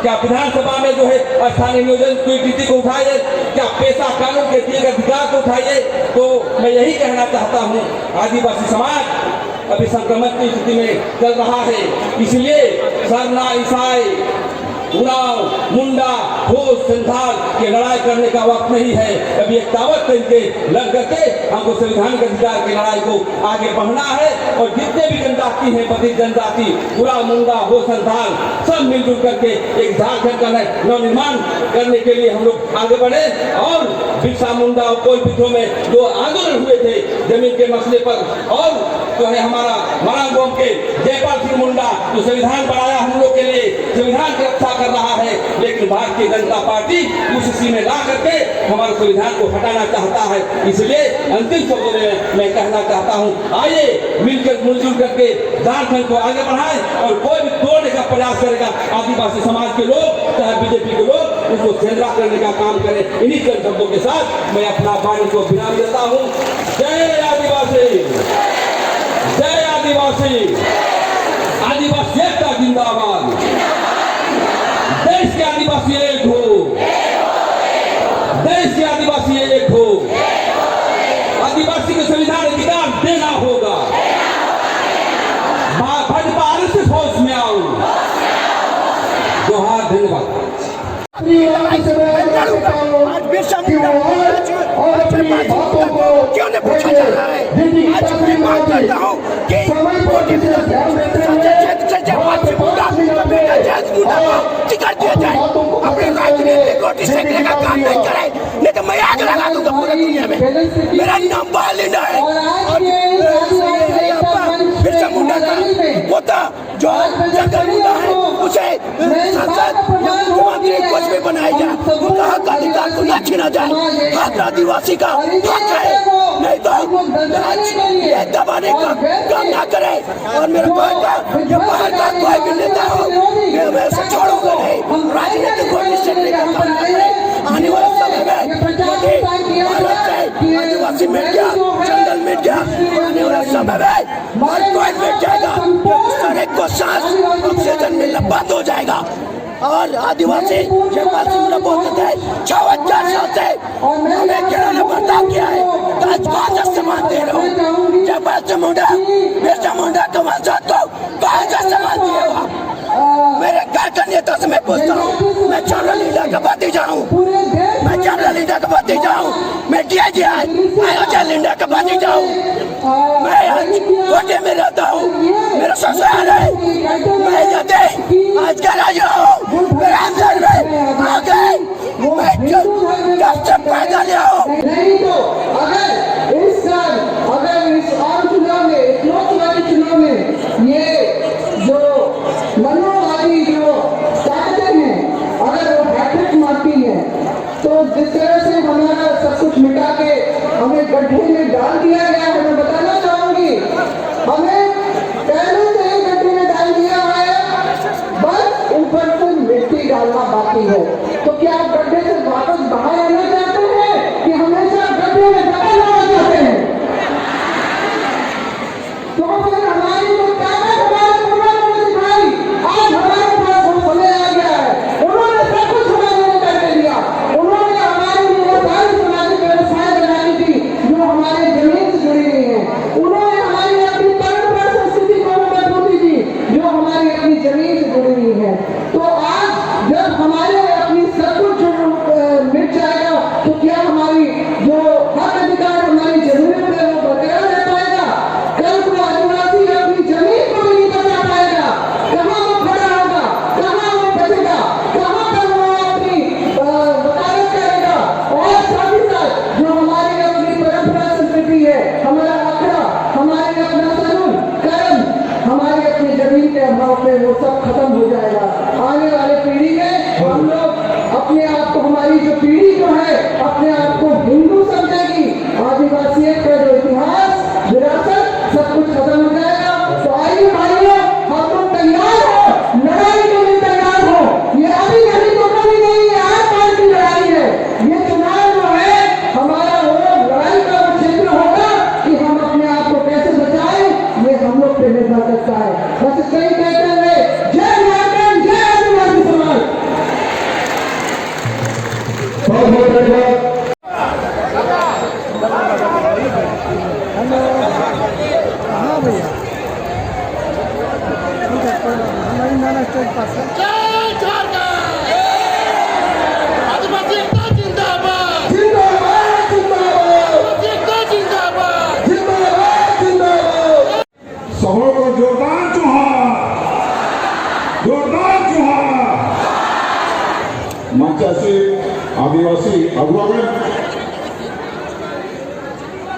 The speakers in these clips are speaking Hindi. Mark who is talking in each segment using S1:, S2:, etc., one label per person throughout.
S1: क्या विधानसभा में जो है स्थानीय नियोजन की नीति को उठाइए, क्या पेशा कानून के दिए गए अधिकार को उठाइए। तो मैं यही कहना चाहता हूँ, आदिवासी समाज अभी संक्रमण की स्थिति में चल रहा है, इसलिए सरना ईसाई उराव मुंडा घोष संथाल की लड़ाई करने का वक्त नहीं है। अभी एक दावत करके लग करके हमको संवैधानिक अधिकार की लड़ाई को आगे बढ़ना है और जितने भी जनजाति हैं, बधी जनजाति उराव मुंडा घोष संथाल सब मिलजुल करके एक झारखंड का नवनिर्माण करने के लिए हम लोग आगे बढ़े। और बिरसा मुंडा और कोई पीछों में जो आंदोलन हुए थे जमीन के मसले पर, और जो है हमारा मरांगोम के जयपाल सिंह मुंडा जो संविधान बनाया हम लोग के लिए, संविधान की रक्षा कर रहा है, लेकिन भारतीय जनता पार्टी उस स्थिति में ला करके हमारे संविधान को हटाना चाहता है। इसलिए अंतिम शब्दों में मैं कहना चाहता हूँ, आइए मिलकर मिलजुल करके झारखंड को आगे बढ़ाएं और कोई भी तोड़ने का प्रयास करेगा आदिवासी समाज के लोग चाहे बीजेपी के लोग उसको छेदरा करने का काम करें। इन्हीं शब्दों के साथ मैं अपना वाणी को विराम देता हूँ। जय आदिवासी, जय आदिवासी, आदिवासी एकता जिंदाबाद, देश के आदिवासी एक हो, देश के आदिवासी एक हो, आदिवासी को संविधान अधिकार देना होगा। भाजपा आरएसएस होश में आओ। जोहार, धन्यवाद।
S2: आज बिरसा मुंडा और अपने बातों को क्यों नहीं पूछा जा रहा है? आज मैं मांग करता हूँ कि टिकट दिया जाए, अपने राजनीतिक कोटि सेकने का काम नहीं करे, नहीं तो मैं आग लगा दूंगा पूरे दुनिया में। मेरा नाम बालिंडा है और बिरसा मुंडा का पोता जो जंगल मुंडा है उसे सांसद मुख्यमंत्री कुछ भी बनाया जाए, उनका हक अधिकार को न छीना जाए। हक आदिवासी का हक है, नहीं तो ये दबाने का काम ना करे। और मेरे बाहर का कोई भी नेता हो मैं उसे छोड़ूंगा नहीं। राजनीतिक कोटि सेकने का काम न करे। आने वाले समय में आदिवासी मिट गया, जंगल मिट गया, आने वाले समय में और कोई मिट जाएगा, सारे को सांस ऑक्सीजन मिलना बंद हो जाएगा। और आदिवासी जयपाल सिंह बोलते थे 56 साल से हमें किन्होंने बर्ताव किया है, तो आज कौन सा सम्मान दे रहे हो? जयपाल सिंह मुंडा, बिरसा मुंडा तुम्हारे साथ को कौन सा सम्मान दिया हुआ? मेरे घर का नेता से मैं पूछता हूँ, मैं जनरल लीडर का भतीजा हूँ, मैं जनरल लीडर का भतीजा हूँ, मैं डीआईजी आयोजन लीडर का भतीजा हूँ, मैं आज कोटे में रहता हूँ, मेरा ससुराल है, मैं जाते आज का राजा हूँ, मेरा अंदर में आ गए, मैं कब से पैदा लिया हूँ।
S3: नहीं तो अगर इस साल, अगर इस आम चुनाव में, इस लोकसभा चुनाव में ये जो मनोवादी जो ताकतें हैं अगर वो हैट्रिक मारती हैं, तो जिस तरह से हमारा सब कुछ मिटा के हमें गड्ढे में डाल दिया गया है, मैं बताना चाहूंगी हमें पहले से ही गड्ढे में डाल दिया है, बस ऊपर से मिट्टी डालना बाकी है। तो क्या आप गड्ढे से वापस बाहर आना चाहते हैं कि हमेशा गड्ढे में दबा रहना चाहते हैं? तो फिर हमारी जो ताकत हमारे पूर्वजों ने सिखाई, आज हमारे पास वो समय आ गया है। उन्होंने सब कुछ हमारे लिए करके दिया, उन्होंने हमारे लिए सारी सामाजिक व्यवस्थाएं बनाई थी जो हमारे जमीन से जुड़ी हुई है, उन्होंने हमारी अपनी परंपरा संस्कृति को मजबूती दी जो हमारी अपनी जमीन से जुड़ी हुई है। तो आज जब हमारे अपनी सब कुछ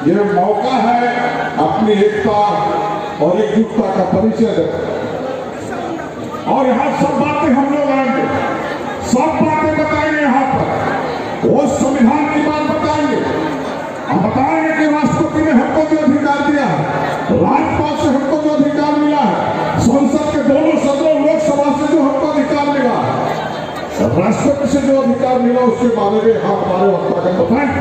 S4: ये मौका है अपनी एकता और एकजुटता का परिचय दें। और यहाँ सब बातें हम लोग आएंगे, सब बातें बताएंगे। यहाँ पर वो संविधान की बात बताएंगे, हम बताएंगे कि राष्ट्रपति ने हमको जो अधिकार दिया है, राज्यपाल से हमको जो अधिकार मिला है, संसद के दोनों सदनों लोकसभा से जो हमको अधिकार मिला है, राष्ट्रपति से जो अधिकार मिला उसके बारे में हम हमारे वक्तागण बताएंगे।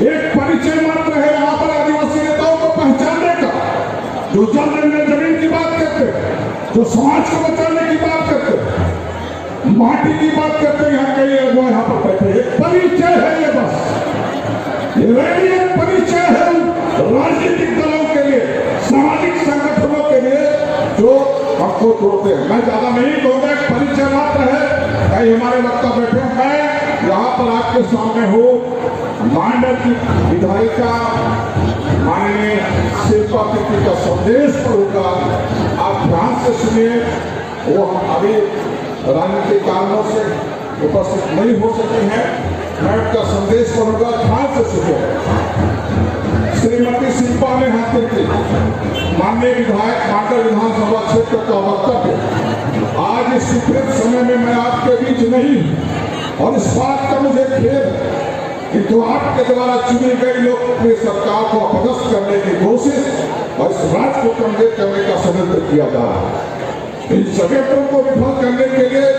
S4: एक परिचय मात्र है यहाँ पर आदिवासी नेताओं को पहचानने का, जो जल जंगल जमीन की बात करते हैं, जो समाज को बचाने की बात करते हैं, माटी की बात करते हैं। यहाँ कई लोग यहाँ पर बैठे, एक परिचय है ये, बस ये रैली एक परिचय है राजनीतिक दलों के लिए, सामाजिक संगठनों के लिए जो हमको जोड़ते हैं। मैं ज्यादा नहीं कहूँगा, एक परिचय मात्र है। कई हमारे वक्ता बैठे, मैं यहाँ पर आपके सामने हूँ मांडल की विधायिका माननीय शिल्पा तिर्की का संदेश पढ़ूंगा, आप ध्यान से सुनिए। वो अभी राजनीतिक कारणों से उपस्थित नहीं हो सके हैं, मैं उनका संदेश पढ़ूंगा, ध्यान से सुनिए। श्रीमती शिल्पा ने तिर्की माननीय विधायक मांडल विधानसभा क्षेत्र का वक्तव्य आज इस विपरीत समय में मैं आपके बीच नहीं हूं, और इस बात का मुझे खेद है कि जो आपके द्वारा चुनी गई लोकप्रिय सरकार को अपदस्थ करने की कोशिश और इस राज्य को कमजोर करने का षड्यंत्र किया जा रहा है। इन षड्यंत्रों को विफल करने के लिए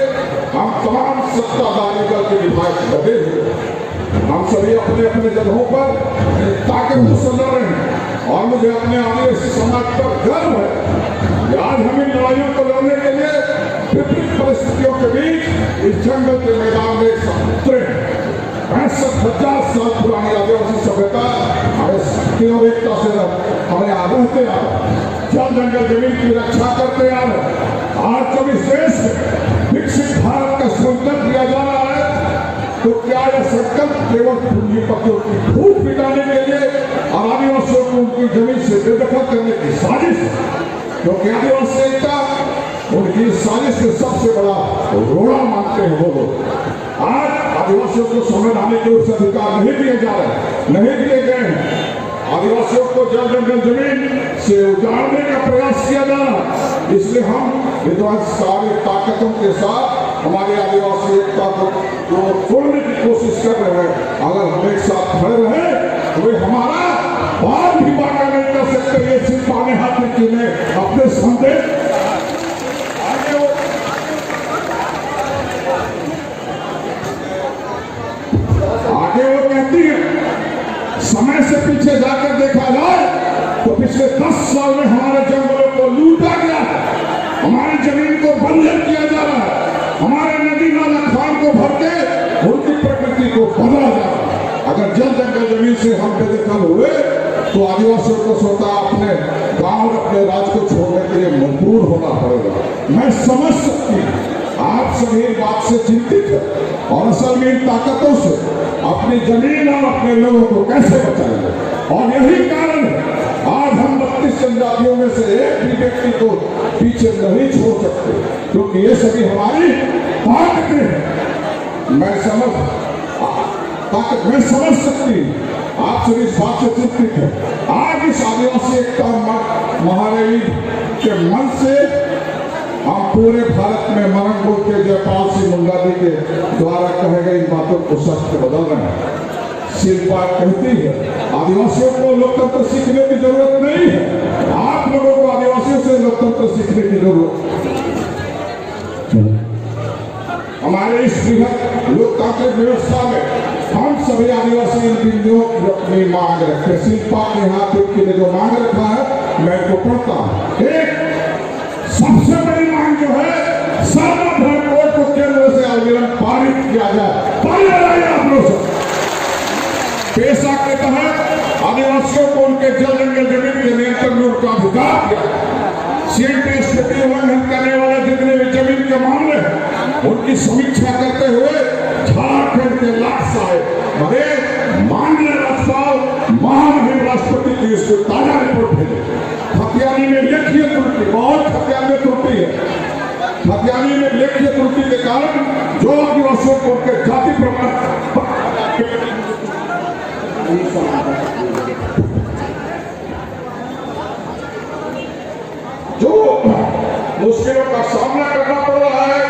S4: हम तमाम सत्ताधारी दल के विधायक बने हुए, हम सभी अपने अपने जगहों पर ताकतों से लड़ रहे हैं, और मुझे अपने आदिवासी समाज पर गर्व है। आज हम इन लड़ाइयों को लड़ने के लिए विपरीत परिस्थितियों के बीच इस जंगल के मैदान में उतरे। 65,000 साल पुरानी आदिवासी सभ्यता हमें शक्ति और एकता से हमें रहते आ रहे, जल जंगल जमीन की रक्षा करते आ रहे। आज जब इस देश में विकसित भारत का संकल्प लिया जा रहा है, तो क्या यह संकल्प केवल पूंजीपतियों की भूख मिटाने के लिए और आदिवासियों को उनकी जमीन से बेदखल करने की साजिश है? क्योंकि आदिवासी एकता उनकी साजिश के सबसे बड़ा रोड़ा मानते हैं वो लोग। आज आदिवासियों को संवैधानिक रूप से अधिकार नहीं दिए जा रहे, नहीं दिए गए हैं। आदिवासियों को जल जंगल जमीन से उजाड़ने का प्रयास किया जा रहा है। इसलिए हम विध्वंसकारी ताकतों के साथ हमारी आदिवासी एकता को जो तोड़ने की कोशिश कर रहे हैं, अगर हम एक साथ खड़े रहे तो वे हमारा बाल भी बांका नहीं कर सकते। ये सिर्फ आने हाथ ने अपने संदेश आगे वो कहती है, समय से पीछे जाकर देखा जाए तो पिछले 10 साल में हमारे जंगलों को लूटा गया है, हमारी जमीन को बंजर किया जा रहा है, हमारे नदी नाला खान को भर के उनकी प्रकृति को बदला जा रहा है। अगर जल जंगल जमीन से हम बेदखल हुए तो आदिवासियों को स्वतः अपने गांव और अपने राज्य को छोड़ने के लिए मजबूर होना पड़ेगा। मैं समझ सकती हूँ आप सभी बात से चिंतित है, और असल में इन ताकतों से अपनी जमीन और अपने लोगों को कैसे बचाएंगे। और यही कारण है आज हम 32 जनजातियों में से एक भी व्यक्ति को पीछे नहीं छोड़ सकते, क्योंकि ये सभी हमारी ताकतें हैं। मैं समझ सकती हूँ आप सभी इस बात से चिंतित है। आज इस आदिवासी एकता महारैली के मन से हम पूरे भारत में मरंगपुर के जयपाल सिंह मुंडा जी के द्वारा कहे गए इन बातों को सच बदल रहे हैं। शिल्पा कहती है आदिवासियों को लोकतंत्र सीखने की जरूरत नहीं है, आप लोगों को आदिवासियों से लोकतंत्र सीखने की जरूरत है। हमारे इस बृहद लोकतांत्रिक व्यवस्था में हम सभी आदिवासी इन बिंदुओं की अपनी मांग रखे। शिल्पा के हाथ के लिए जो मांग रखा है मैं को पढ़ता हूँ। एक सबसे बड़ी मांग जो है, सर्वधर्म कोड को केंद्र से आंदोलन पारित किया जाए। पेशा के तहत आदिवासियों को उनके जल जंगल जमीन के नियंत्रण में उनका अधिकार दिया। स्थिति उल्लंघन करने वाले जितने भी जमीन के मामले हैं उनकी समीक्षा करते हुए झारखंड के लाख साहेब अरे माननीय राज्यपाल महामहिम राष्ट्रपति की इसको ताजा रिपोर्ट भेजे। खतियानी में लेखीय त्रुटि, बहुत खतियानी त्रुटि है। खतियानी में लेखीय त्रुटि के कारण जो आदिवासियों को उनके जाति प्रमाण जो मुश्किलों का सामना करना पड़ रहा है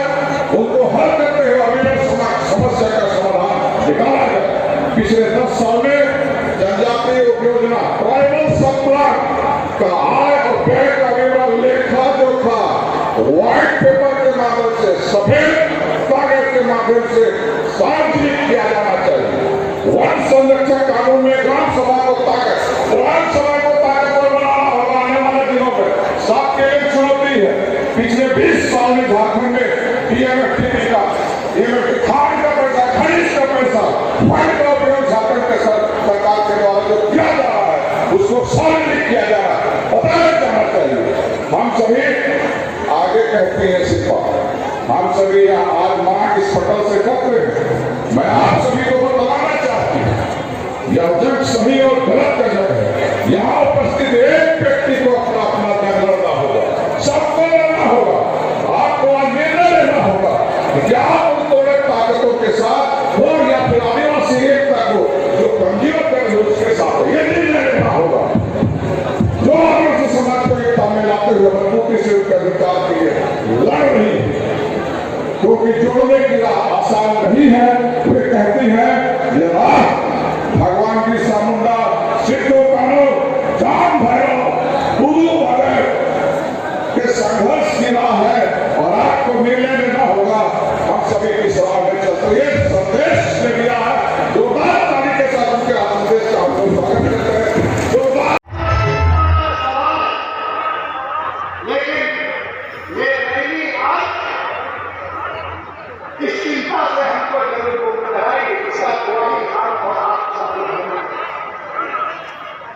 S4: उनको हल करते हुए अभी समस्या का समाधान निकाला है। पिछले 10 साल में जनजातीय उपयोजना ट्राइबल सब प्लान का आय और व्यय का विवरण लेखा जोखा व्हाइट पेपर के माध्यम से सफेद कागज के माध्यम से सार्वजनिक किया जाना चाहिए। वन संरक्षण कानून में ग्राम सभा को ताकतवर बनाना होगा आने वाले दिनों में। सबके लिए चुनौती है। पिछले 20 साल में झारखंड में DMFTP का खाद का पैसा, खनिज का पैसा, फंड का उपयोग झारखंड के सरकार के द्वारा जो किया जा रहा है उसको सार्वजनिक किया जा रहा है, बताया जाना चाहिए। हम सभी आगे कहते हैं सिर्फ हम सभी आज मांग इस पटल से करते हैं। मैं आप सभी को बताना चाहती हूँ यह जग सही और गलत का जग है। यहाँ उपस्थित एक व्यक्ति को अपना अपना जंग लड़ना होगा, सबको लड़ना होगा। आपको आज निर्णय लेना होगा कि क्या आप उन दोनों ताकतों के साथ हो या फिर आदिवासी एकता को जो कमजोर कर दो उसके साथ, ये निर्णय लेना होगा। जो आदिवासी समाज को एकता में लाते हुए मजबूती से उनके अधिकार के लिए लड़ रही है, क्योंकि जोड़ने की राह आसान नहीं है। वे कहती है ये राह भगवान की चामुंडा, सिद्धू कानू, जान भैरव, बुदू वगैरह के संघर्ष की राह है और आपको निर्णय लेना होगा। हम सभी की सभा में चलते हुए संदेश ने दिया है। जोरदार ताली के साथ उनके संदेश का हम लोग स्वागत करते हैं। जोरदार
S5: इस चिंता से हमको जरूर मुक्त है इसका कोई हाथ और हाथ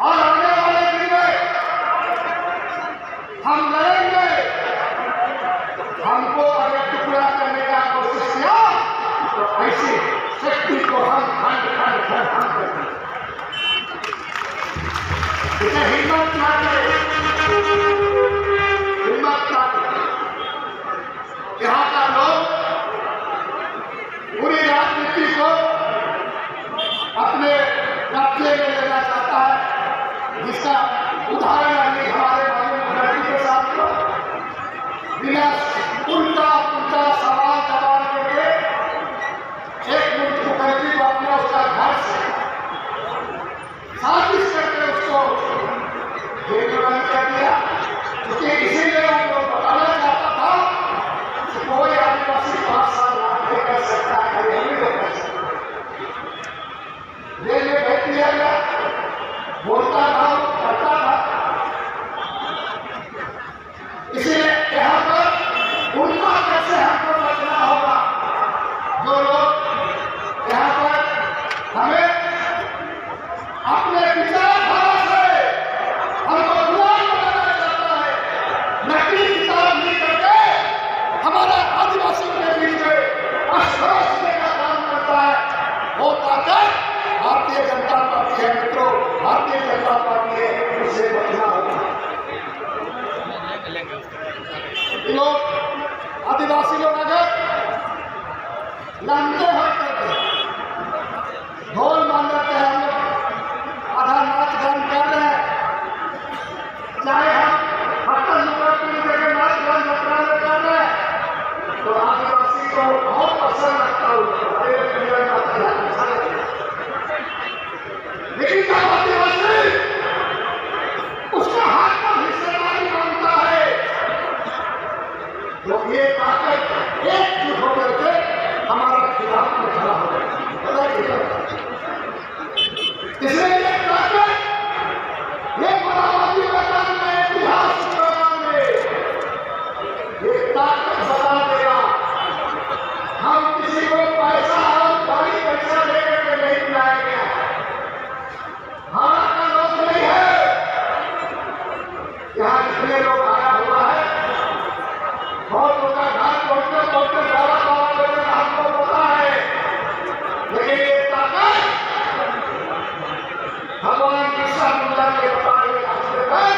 S5: और आने वाले दिन में हम लड़ेंगे। हमको अगर टुकड़ा करने का कोशिश किया तो ऐसी शक्ति को हम खंड खंड खंड करेंगे। इसे हिम्मत ना करें, हिम्मत ना करें। यहाँ का लोग पूरी राजनीति को अपने कब्जे में लेना चाहता है, जिसका उदाहरण अभी हमारे मुख्यमंत्री के साथ बिना उल्टा उल्टा सवाल जवाब करके एक मुख्यमंत्री को अपने उसका घर से साजिश करके उसको जेल में बंद कर दिया। क्योंकि इसीलिए उनको बताना चाहता था कि कोई आदिवासी 5 साल नहीं कर सकता है, नहीं कर सकता। जेल में भेज दिया गया, बोलता था, करता था। इसलिए यहाँ पर उनका कैसे हमको बचना होगा। जो लोग यहाँ पर हमें अपने विचारधारा से हमको गुलाम बनाना चाहता है, नकली किताब नहीं करके हमारा आदिवासियों के बीच में असरसने का काम करता है, वो ताकत भारतीय जनता पार्टी है। मित्रों, भारतीय जनता पार्टी है, उससे बचना होगा। लोग आदिवासी लोग अगर लंबे हो करके ढोल मांगते हैं, हम लोग आधा नाच गान कर रहे हैं, चाहे हम हटन लुका की जगह नाच गान जत्रा में कर रहे हैं, तो आदिवासी को बहुत पसंद लगता है। लेकिन जब आदिवासी उसका हाथ का हिस्सेदारी मांगता है, तो ये ताकत एकजुट होकर के हमारा खिलाफ में खड़ा हो जाएगा। इसलिए ये ताकत, ये बराबरी मैदान में, इतिहास मैदान में ये ताकत बता देगा। हम किसी को पैसा और भारी पैसा लेकर के नहीं मिलाएंगे। हमारा का लोग नहीं है। यहाँ जितने लोग आया हुआ है, बहुत लोग का घर पहुंचते पहुंचते 12 बजे हमको पता है। लेकिन ये ताकत भगवान बिरसा मुंडा के बताए रास्ते पर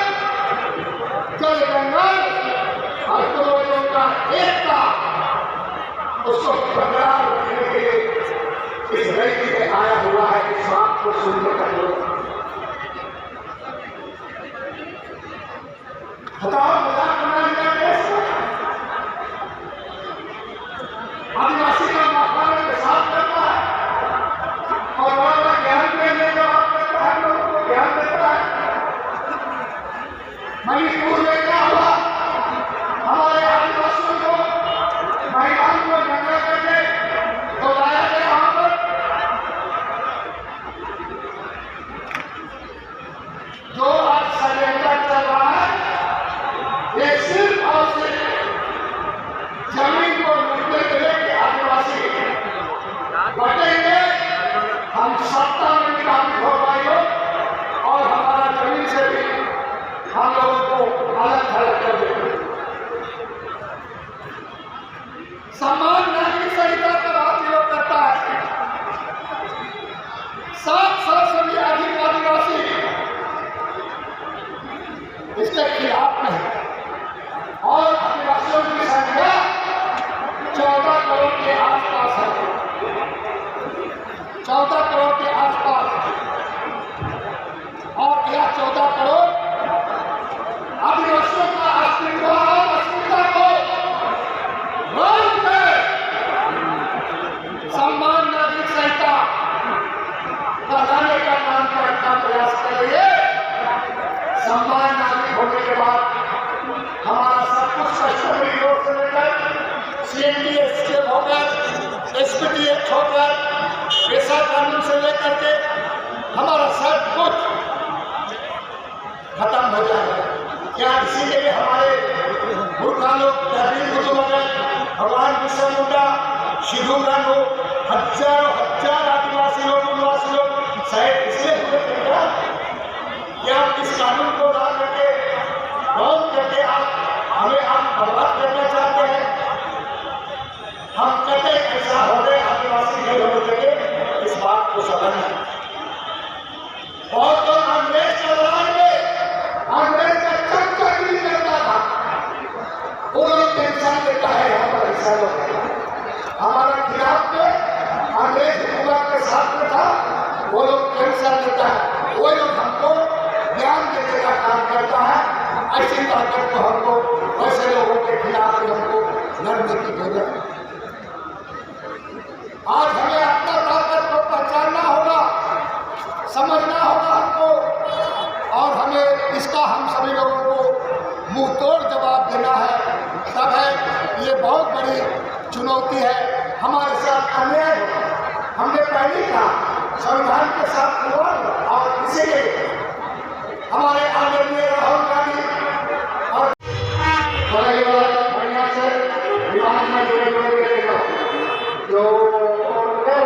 S5: जल जंगल और पूर्वजों का एकता उसको बरकरार रखने के लिए इस रैली में आया हुआ है। इस बात को सुनने का लोग 14 करोड़ आदिवासियों का अस्तित्व और अस्मिता को मानकर सम्मान नागरिक संहिता बनाने का नाम का प्रयास करेंगे। सम्मान नागरिक होने के बाद हमारा सब कुछ कस्टमरी लॉ से लेकर CND एक्ट होकर SPT एक्ट होकर पेशा कानून से लेकर के हमारा सब कुछ खत्म हो जाएगा। क्या इसीलिए हमारे पुरखा लोग भगवान बिरसा मुंडा, सिद्धू कान्हू, हजार आदिवासी लोग उनवासी लोग शायद इसलिए हुए थे क्या इस कानून को ला करके रौन करके आप बर्बाद करना चाहते हैं? हम कहते ऐसा हो गए आदिवासी नहीं होने लगे, इस बात को समझना। और तो अंग्रेज के दौरान में अंग्रेज का चक्कर भी करता था, उन्होंने टेंशन देता है यहाँ पर ऐसा लोग हमारा खिलाफ में अंग्रेज हुकूमत के साथ में था, वो लोग टेंशन देता है, वो लोग हमको ज्ञान देने का काम करता है। ऐसी ताकत को हमको वैसे लोगों के खिलाफ हमको लड़ने की जरूरत है। आज हमें अपना ताकत को पहचानना होगा, समझना होगा हमको, और हमें इसका हम सभी लोगों को मुंह तोड़ जवाब देना है। तब है ये बहुत बड़ी चुनौती है, हमारे साथ अन्याय हमने पहले कहा संविधान के साथ खिलवाड़, और इसीलिए हमारे आदरणीय राहुल गांधी और बढ़िया से विवाद में जुड़े लोग जो
S1: जय